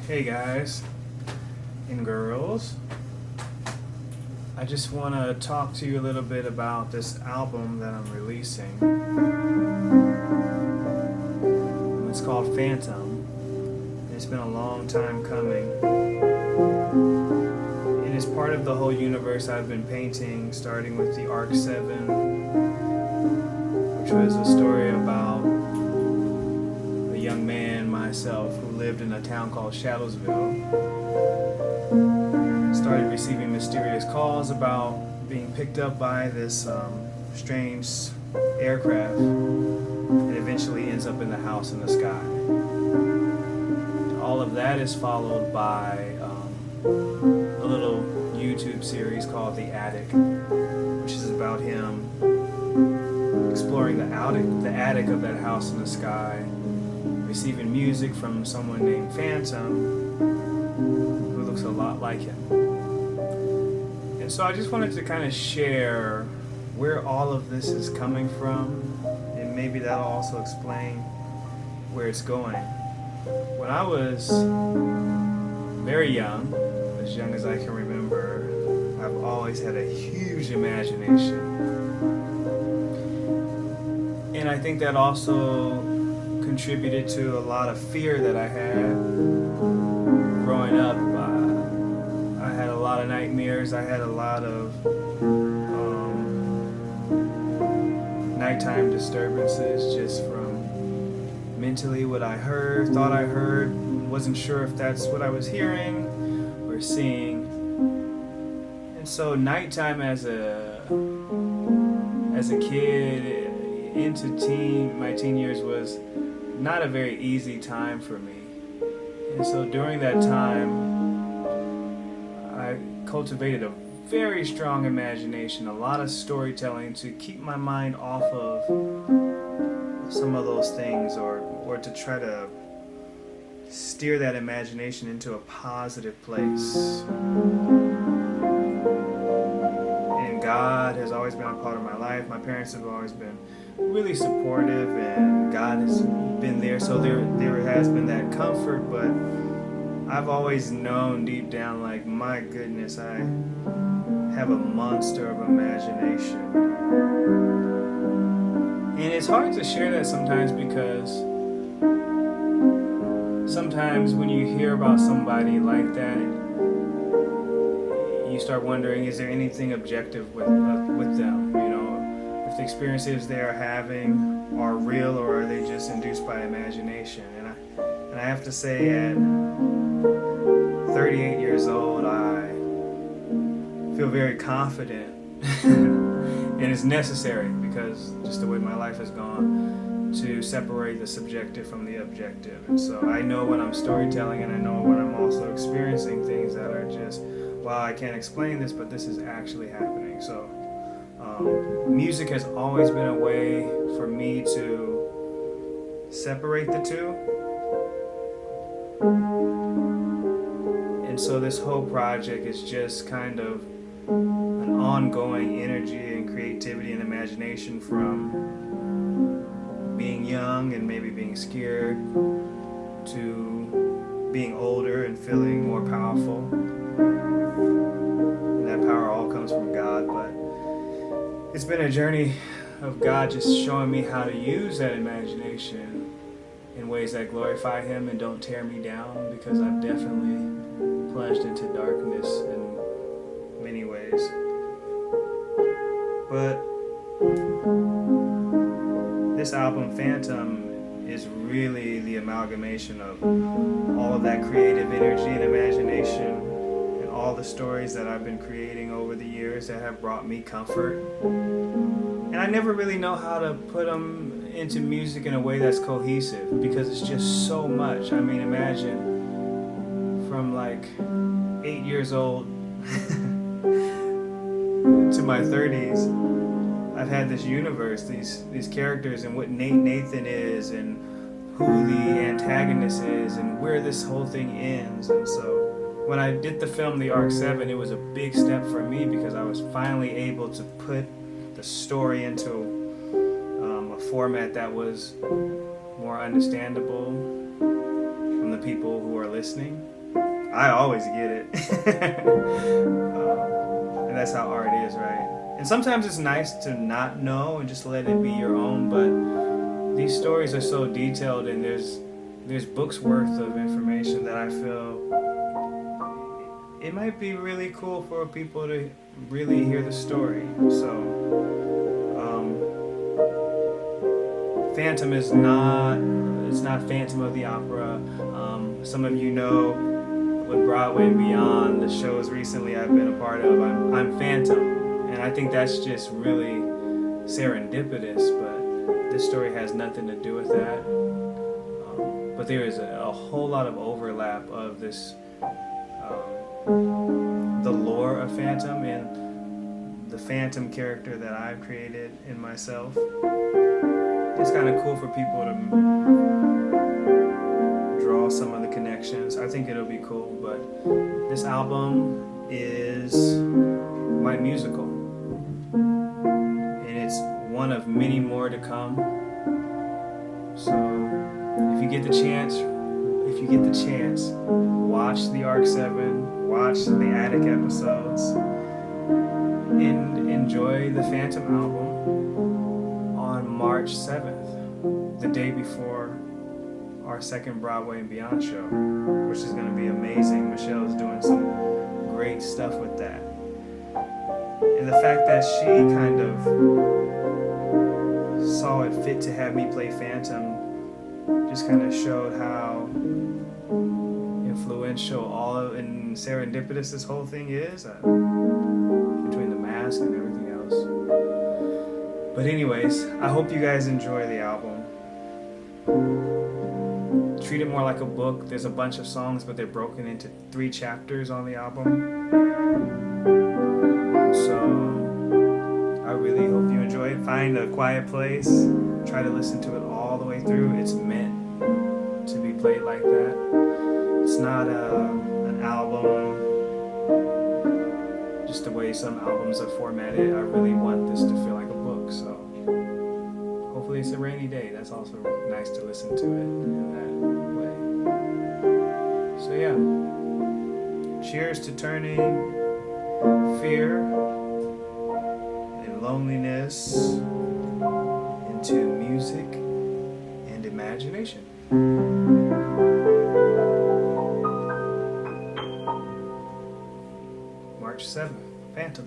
Hey guys and girls, I just want to talk to you a little bit about this album that I'm releasing. It's called Phnntm. It's been a long time coming. And it's part of the whole universe I've been painting, starting with the Arc 7, which was a story about a young man, myself, who lived in a town called Shadowsville. Started receiving mysterious calls about being picked up by this strange aircraft and eventually ends up in the house in the sky. All of that is followed by a little YouTube series called The Attic, which is about him exploring the attic of that house in the sky, receiving music from someone named Phnntm, who looks a lot like him. And so I just wanted to kind of share where all of this is coming from, and maybe that'll also explain where it's going. When I was very young as I can remember, I've always had a huge imagination. And I think that also contributed to a lot of fear that I had growing up. I had a lot of nightmares. I had a lot of nighttime disturbances just from mentally what I thought I heard, wasn't sure if that's what I was hearing or seeing. And so nighttime as a kid into my teen years was not a very easy time for me. And so during that time, I cultivated a very strong imagination, a lot of storytelling to keep my mind off of some of those things, or to try to steer that imagination into a positive place. And God has always been a part of my life. My parents have always been really supportive, and God has been there, so there has been that comfort. But I've always known deep down, like, my goodness, I have a monster of imagination. And it's hard to share that sometimes, because sometimes when you hear about somebody like that, you start wondering, is there anything objective with them? You know, if the experiences they are having are real, or are they just induced by imagination? And I have to say, at 38 years old, I feel very confident, and it's necessary, because just the way my life has gone, to separate the subjective from the objective. And so I know when I'm storytelling, and I know when I'm also experiencing things that are just, wow, I can't explain this, but this is actually happening. So music has always been a way for me to separate the two. And so this whole project is just kind of an ongoing energy and creativity and imagination from being young and maybe being scared to being older and feeling more powerful. And that power all comes from God, but it's been a journey of God just showing me how to use that imagination in ways that glorify Him and don't tear me down, because I've definitely plunged into darkness in many ways. But this album, Phnntm, is really the amalgamation of all of that creative energy and imagination, and all the stories that I've been creating over the years that have brought me comfort. And I never really know how to put them into music in a way that's cohesive, because it's just so much. I mean, imagine from like 8 years old to my 30s, I've had this universe, these characters, and what Nathan is, and who the antagonist is, and where this whole thing ends. And so when I did the film The Arc 7, it was a big step for me, because I was finally able to put the story into a format that was more understandable from the people who are listening. I always get it. And that's how art is, right? And sometimes it's nice to not know and just let it be your own, but these stories are so detailed, and there's books worth of information that I feel it might be really cool for people to really hear the story. So, Phantom is not, it's not Phantom of the Opera. Some of you know with Broadway and Beyond, the shows recently I've been a part of, I'm Phantom. And I think that's just really serendipitous, but this story has nothing to do with that. But there is a whole lot of overlap of this, the lore of Phantom and the Phantom character that I've created in myself. It's kind of cool for people to draw some of the connections. I think it'll be cool, but this album is my musical, and it's one of many more to come. So if you get the chance, watch the Arc 7, watch the Attic episodes, and enjoy the Phantom album on March 7th, the day before our second Broadway and Beyond show, which is going to be amazing. Michelle is doing some great stuff with that. And the fact that she kind of saw it fit to have me play Phantom just kind of showed how influential all of, and serendipitous this whole thing is, between the mask and everything else. But anyways, I hope you guys enjoy the album. Treat it more like a book. There's a bunch of songs, but they're broken into 3 chapters on the album. So I really hope you enjoy it. Find a quiet place. Try to listen to it all the way through. It's meant to be played like that. It's not an album just the way some albums are formatted. I really want this to feel like a book. So hopefully it's a rainy day. That's also nice to listen to it in that way. So yeah, cheers to turning fear and loneliness into music and imagination. March 7th, Phantom.